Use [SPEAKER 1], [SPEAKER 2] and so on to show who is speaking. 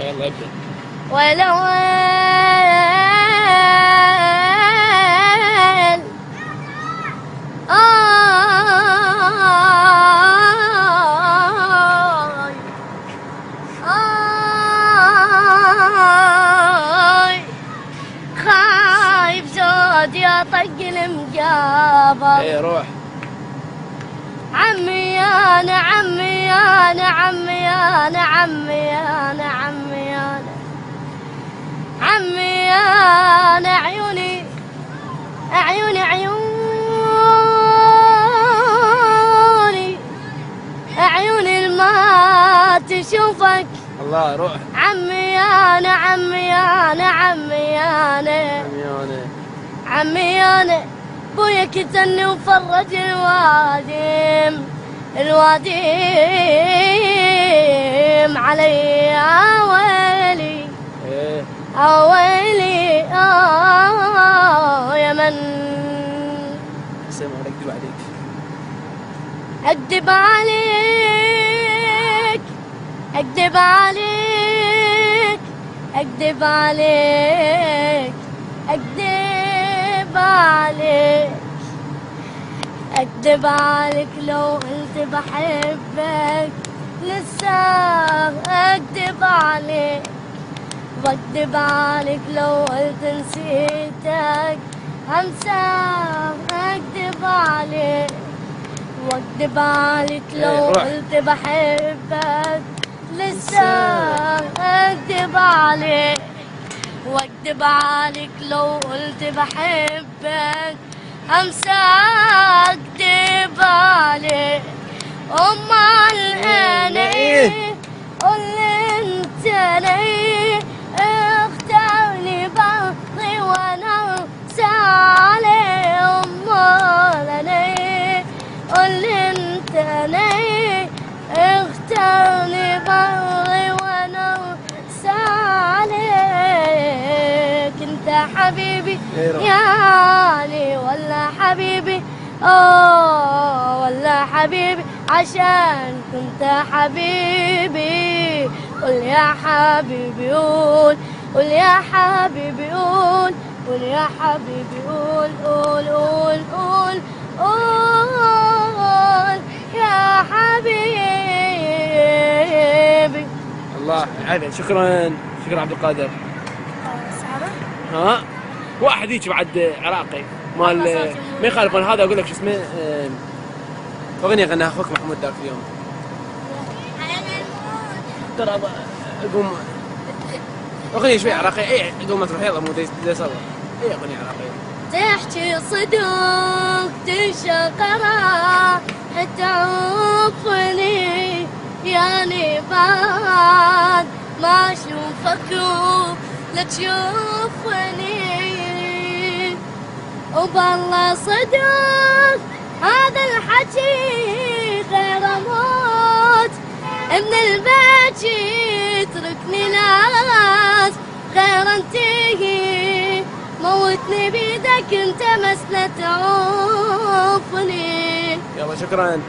[SPEAKER 1] يلا ابدأ.
[SPEAKER 2] ولو خايف زود يطق المجابر.
[SPEAKER 1] ايه روح.
[SPEAKER 2] عمي انا عمي انا عمي انا عمي انا عمي انا عمي انا عيوني عيوني عيوني عيوني ما تشوفك.
[SPEAKER 1] الله روح.
[SPEAKER 2] عمي انا عمي انا عمي انا عمي انا بويا كتني وفرج الواديم علي يا ويلي ويلي يا من
[SPEAKER 1] سمع اكذب عليك.
[SPEAKER 2] اكذب عليك اكذب عليك اكذب عليك اكذب عليك اكذب عليك لو قلت بحبك لسه اكذب عليك واكذب عليك لو قلت نسيتك همسة اكذب عليك واكذب عليك لو قلت بحبك لسه اكذب عليك واكذب عليك لو قلت بحبك همسة اكذب عليك. امال انا ايه قولي انت ليه اختارني بعضي وانا انسى عليه. امال انا ايه قولي انت ليه اختارني بعضي وانا انسى عليك. انت حبيبي يعني ولا حبيبي ولا حبيبي عشان كنت حبيبي. قول يا حبيبي قول قول يا حبيبي قول قول يا حبيبي قول قول قول قول قول يا حبيبي.
[SPEAKER 1] الله عادي. شكرا عبد القادر. ها واحد هيك بعد عراقي مال ما يخالف. انا هذا اقول لك شو اسمه اغنيه غناها اخوك محمود ذاك اليوم. ترى اقوم اغنيه شوي عراقيه. اي قبل ما تروح يلا مو دي صور. اي اغنيه عراقيه
[SPEAKER 2] تحكي صدق تشقرا تعوفني يعني بعد ما اشوفك لا تشوفني. وبالله صدق هذا الحكي غير موت من البكي يتركني ناس غير انتهي موتني بيدك انت مسنا تعوفني.
[SPEAKER 1] يلا شكرا.